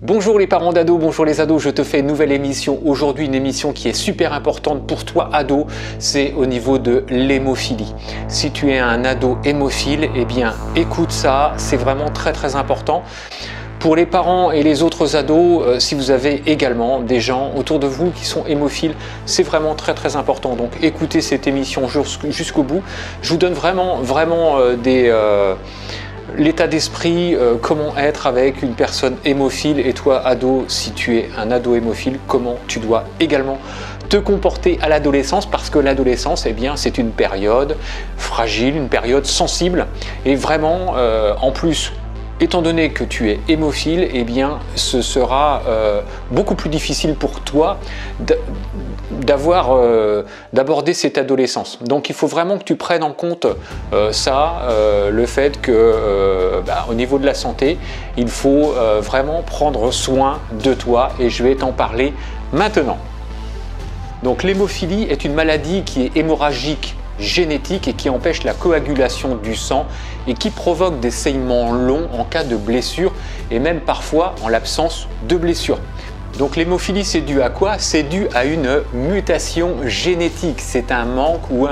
Bonjour les parents d'ados, bonjour les ados, je te fais une nouvelle émission. Aujourd'hui, une émission qui est super importante pour toi ado, c'est au niveau de l'hémophilie. Si tu es un ado hémophile, eh bien écoute ça, c'est vraiment très important. Pour les parents et les autres ados, si vous avez également des gens autour de vous qui sont hémophiles, c'est vraiment très important. Donc écoutez cette émission jusqu'au bout. Je vous donne vraiment l'état d'esprit, comment être avec une personne hémophile, et toi ado, si tu es un ado hémophile, comment tu dois également te comporter à l'adolescence, parce que l'adolescence, eh bien, c'est une période fragile, une période sensible, et vraiment, en plus, étant donné que tu es hémophile, eh bien, ce sera beaucoup plus difficile pour toi d'aborder cette adolescence. Donc il faut vraiment que tu prennes en compte le fait que au niveau de la santé, il faut vraiment prendre soin de toi, et je vais t'en parler maintenant. Donc l'hémophilie est une maladie qui est hémorragique, génétique, et qui empêche la coagulation du sang et qui provoque des saignements longs en cas de blessure, et même parfois en l'absence de blessure. Donc l'hémophilie, c'est dû à quoi? C'est dû à une mutation génétique. C'est un manque ou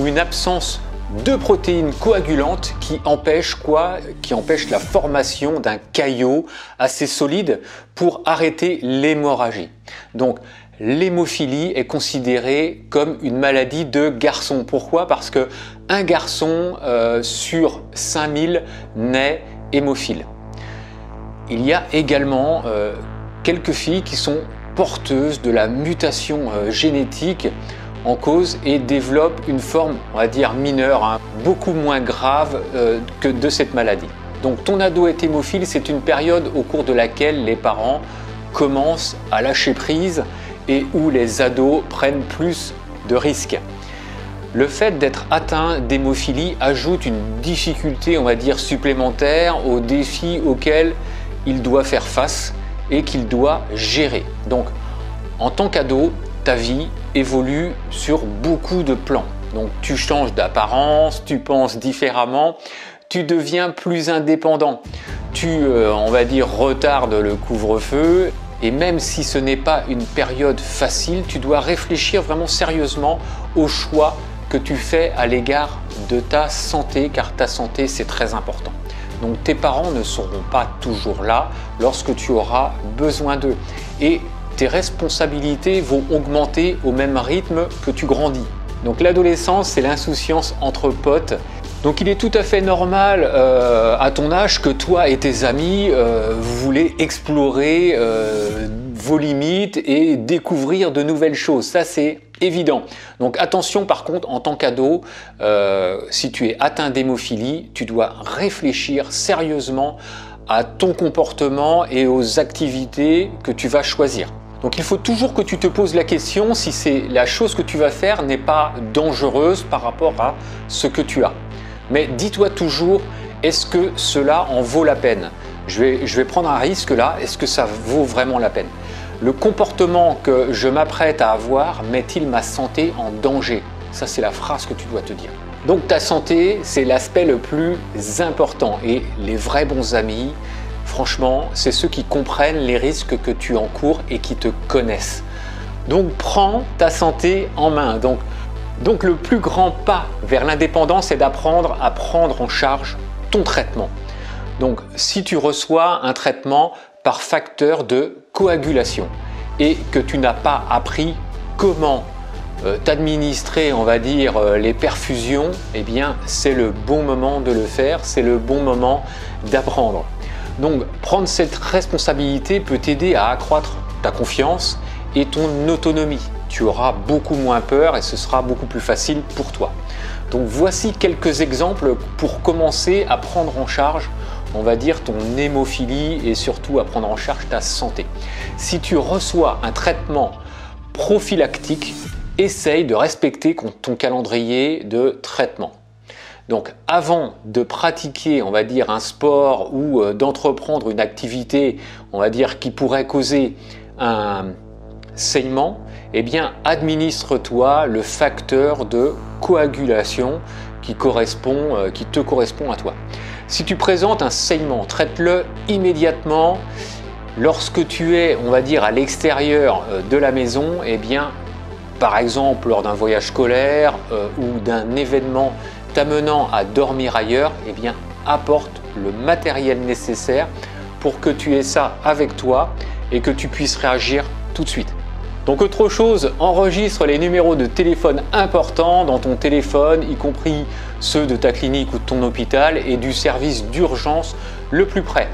une absence de protéines coagulantes qui empêche la formation d'un caillot assez solide pour arrêter l'hémorragie. Donc l'hémophilie est considérée comme une maladie de garçon. Pourquoi? Parce que un garçon sur 5000 naît hémophile. Il y a également quelques filles qui sont porteuses de la mutation génétique en cause et développent une forme, on va dire mineure, beaucoup moins grave que de cette maladie. Donc ton ado est hémophile, c'est une période au cours de laquelle les parents commencent à lâcher prise et où les ados prennent plus de risques. Le fait d'être atteint d'hémophilie ajoute une difficulté, on va dire, supplémentaire aux défis auxquels il doit faire face et qu'il doit gérer. Donc, en tant qu'ado, ta vie évolue sur beaucoup de plans. Donc, tu changes d'apparence, tu penses différemment, tu deviens plus indépendant. On va dire, retardes le couvre-feu. Et même si ce n'est pas une période facile, tu dois réfléchir vraiment sérieusement aux choix que tu fais à l'égard de ta santé, car ta santé, c'est très important. Donc tes parents ne seront pas toujours là lorsque tu auras besoin d'eux. Et tes responsabilités vont augmenter au même rythme que tu grandis. Donc l'adolescence, c'est l'insouciance entre potes. Donc il est tout à fait normal à ton âge que toi et tes amis vous voulez explorer vos limites et découvrir de nouvelles choses. Ça, c'est évident. Donc attention, par contre, en tant qu'ado, si tu es atteint d'hémophilie, tu dois réfléchir sérieusement à ton comportement et aux activités que tu vas choisir. Donc il faut toujours que tu te poses la question si la chose que tu vas faire n'est pas dangereuse par rapport à ce que tu as. Mais dis-toi toujours, est-ce que cela en vaut la peine? Je vais prendre un risque là, est-ce que ça vaut vraiment la peine? Le comportement que je m'apprête à avoir met-il ma santé en danger? Ça, c'est la phrase que tu dois te dire. Donc ta santé, c'est l'aspect le plus important, et les vrais bons amis, franchement, c'est ceux qui comprennent les risques que tu encours et qui te connaissent. Donc prends ta santé en main. Donc le plus grand pas vers l'indépendance, c'est d'apprendre à prendre en charge ton traitement. Donc si tu reçois un traitement par facteur de coagulation et que tu n'as pas appris comment t'administrer, on va dire, les perfusions, eh bien c'est le bon moment de le faire, c'est le bon moment d'apprendre. Donc prendre cette responsabilité peut t'aider à accroître ta confiance et ton autonomie. Tu auras beaucoup moins peur et ce sera beaucoup plus facile pour toi. Donc voici quelques exemples pour commencer à prendre en charge, on va dire, ton hémophilie et surtout à prendre en charge ta santé. Si tu reçois un traitement prophylactique, essaye de respecter ton calendrier de traitement. Donc avant de pratiquer, on va dire, un sport ou d'entreprendre une activité, on va dire, qui pourrait causer un saignement, eh bien administre-toi le facteur de coagulation qui te correspond à toi. Si tu présentes un saignement, traite-le immédiatement Lorsque tu es, on va dire, à l'extérieur de la maison, eh bien, par exemple lors d'un voyage scolaire ou d'un événement t'amenant à dormir ailleurs, eh bien, apporte le matériel nécessaire pour que tu aies ça avec toi et que tu puisses réagir tout de suite. Donc autre chose, enregistre les numéros de téléphone importants dans ton téléphone, y compris ceux de ta clinique ou de ton hôpital et du service d'urgence le plus près.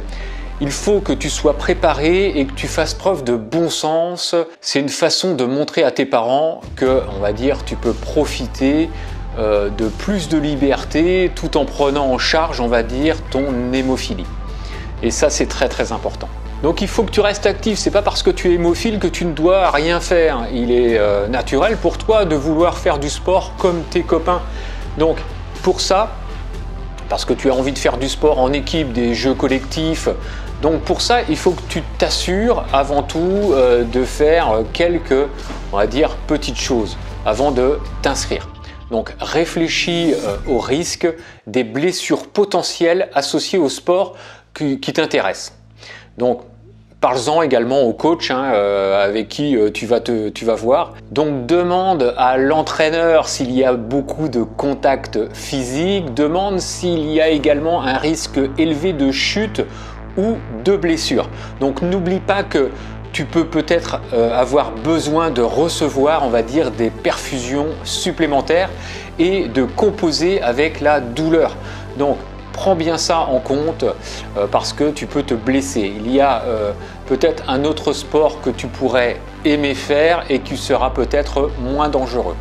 Il faut que tu sois préparé et que tu fasses preuve de bon sens. C'est une façon de montrer à tes parents que, on va dire, tu peux profiter de plus de liberté tout en prenant en charge, on va dire, ton hémophilie. Et ça, c'est très très important. Donc il faut que tu restes actif, c'est pas parce que tu es hémophile que tu ne dois rien faire. Il est naturel pour toi de vouloir faire du sport comme tes copains. Donc pour ça, parce que tu as envie de faire du sport en équipe, des jeux collectifs, donc pour ça il faut que tu t'assures avant tout de faire quelques, on va dire, petites choses avant de t'inscrire. Donc réfléchis au risque des blessures potentielles associées au sport qui t'intéressent. Donc, parle-en également au coach avec qui tu vas voir. Donc, demande à l'entraîneur s'il y a beaucoup de contacts physiques. Demande s'il y a également un risque élevé de chute ou de blessure. Donc, n'oublie pas que tu peux peut-être avoir besoin de recevoir, on va dire, des perfusions supplémentaires et de composer avec la douleur. Donc, prends bien ça en compte parce que tu peux te blesser. Il y a peut-être un autre sport que tu pourrais aimer faire et qui sera peut-être moins dangereux.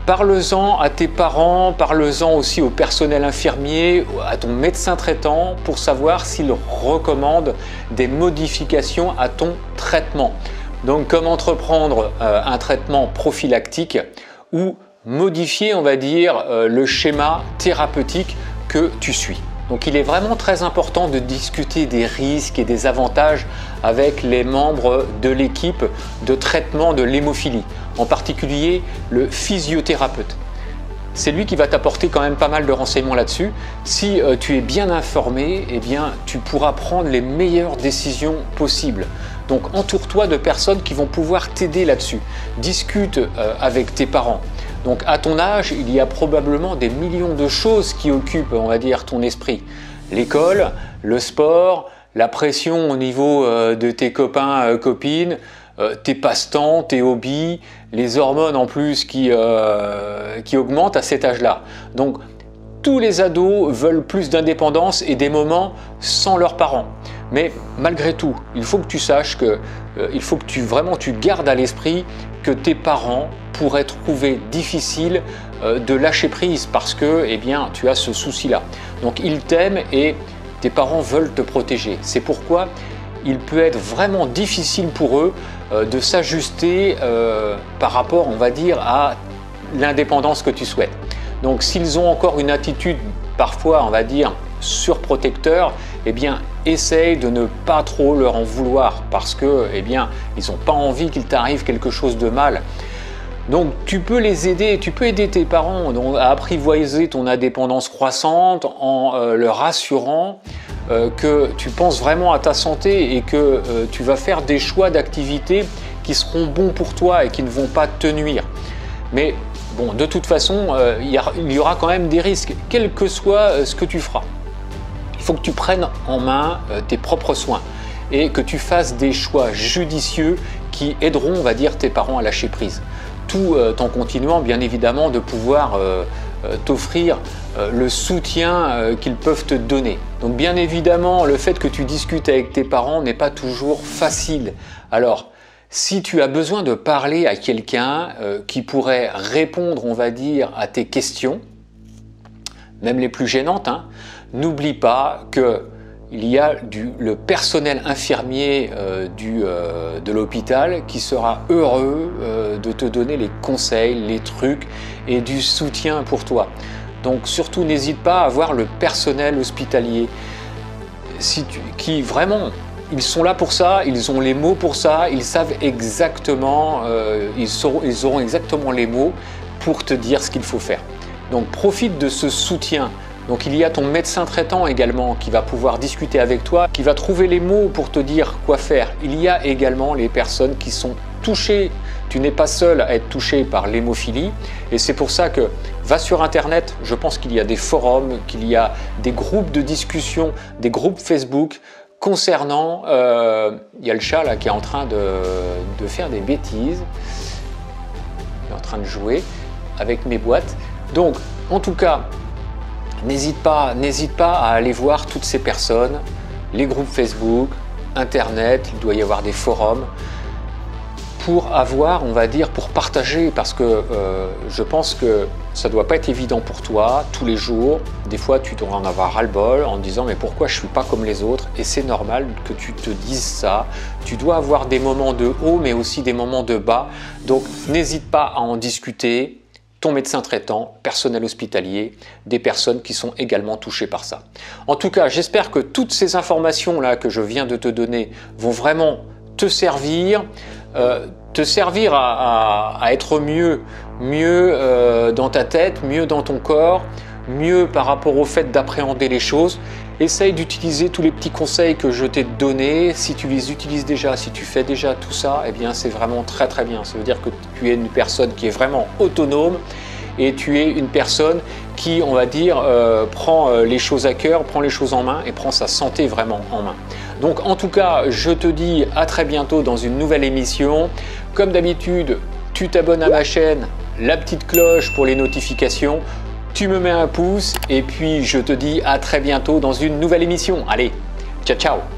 Parle-en à tes parents, parle-en aussi au personnel infirmier, à ton médecin traitant pour savoir s'il recommande des modifications à ton traitement. Donc, comme entreprendre un traitement prophylactique ou modifier, on va dire, le schéma thérapeutique que tu suis. Donc il est vraiment très important de discuter des risques et des avantages avec les membres de l'équipe de traitement de l'hémophilie, en particulier le physiothérapeute. C'est lui qui va t'apporter quand même pas mal de renseignements là-dessus. Si tu es bien informé, eh bien, tu pourras prendre les meilleures décisions possibles. Donc entoure-toi de personnes qui vont pouvoir t'aider là-dessus. Discute avec tes parents. Donc à ton âge, il y a probablement des millions de choses qui occupent, on va dire, ton esprit. L'école, le sport, la pression au niveau de tes copains, copines, tes passe-temps, tes hobbies, les hormones en plus qui augmentent à cet âge-là. Donc tous les ados veulent plus d'indépendance et des moments sans leurs parents. Mais malgré tout, il faut que tu saches que il faut que tu gardes à l'esprit que tes parents pourraient trouver difficile de lâcher prise parce que eh bien, tu as ce souci-là. Donc ils t'aiment et tes parents veulent te protéger. C'est pourquoi il peut être vraiment difficile pour eux de s'ajuster par rapport, on va dire, à l'indépendance que tu souhaites. Donc s'ils ont encore une attitude parfois, on va dire, surprotecteur, eh bien essaye de ne pas trop leur en vouloir parce que eh bien, ils n'ont pas envie qu'il t'arrive quelque chose de mal. Donc tu peux les aider, tu peux aider tes parents à apprivoiser ton indépendance croissante en leur assurant que tu penses vraiment à ta santé et que tu vas faire des choix d'activités qui seront bons pour toi et qui ne vont pas te nuire. Mais bon, de toute façon, il y aura quand même des risques, quel que soit ce que tu feras. Il faut que tu prennes en main tes propres soins et que tu fasses des choix judicieux qui aideront, on va dire, tes parents à lâcher prise. Tout en continuant, bien évidemment, de pouvoir t'offrir le soutien qu'ils peuvent te donner. Donc bien évidemment, le fait que tu discutes avec tes parents n'est pas toujours facile. Alors, si tu as besoin de parler à quelqu'un qui pourrait répondre, on va dire, à tes questions, même les plus gênantes, n'oublie pas qu'il y a le personnel infirmier de l'hôpital qui sera heureux de te donner les conseils, les trucs et du soutien pour toi. Donc surtout n'hésite pas à voir le personnel hospitalier qui vraiment, ils sont là pour ça, ils ont les mots pour ça, ils savent exactement, ils auront exactement les mots pour te dire ce qu'il faut faire. Donc profite de ce soutien Donc il y a ton médecin traitant également qui va pouvoir discuter avec toi, qui va trouver les mots pour te dire quoi faire. Il y a également les personnes qui sont touchées. Tu n'es pas seul à être touché par l'hémophilie et c'est pour ça que va sur internet, je pense qu'il y a des forums, qu'il y a des groupes de discussion, des groupes Facebook concernant, il y a le chat là qui est en train de faire des bêtises, il est en train de jouer avec mes boîtes. Donc en tout cas, n'hésite pas à aller voir toutes ces personnes, les groupes Facebook, internet, il doit y avoir des forums, pour avoir, on va dire, pour partager, parce que je pense que ça ne doit pas être évident pour toi tous les jours. Des fois, tu dois en avoir ras-le-bol en disant mais pourquoi je ne suis pas comme les autres? Et c'est normal que tu te dises ça. Tu dois avoir des moments de haut, mais aussi des moments de bas. Donc, n'hésite pas à en discuter. Ton médecin traitant, personnel hospitalier, des personnes qui sont également touchées par ça. En tout cas, j'espère que toutes ces informations-là que je viens de te donner vont vraiment te servir à être mieux dans ta tête, mieux dans ton corps, mieux par rapport au fait d'appréhender les choses. Essaye d'utiliser tous les petits conseils que je t'ai donnés. Si tu les utilises déjà, si tu fais déjà tout ça, eh bien c'est vraiment très très bien. Ça veut dire que tu es une personne qui est vraiment autonome et tu es une personne qui, on va dire, prend les choses à cœur, prend les choses en main et prend sa santé vraiment en main. Donc en tout cas, je te dis à très bientôt dans une nouvelle émission. Comme d'habitude, tu t'abonnes à ma chaîne, la petite cloche pour les notifications, tu me mets un pouce et puis je te dis à très bientôt dans une nouvelle émission. Allez, ciao ciao!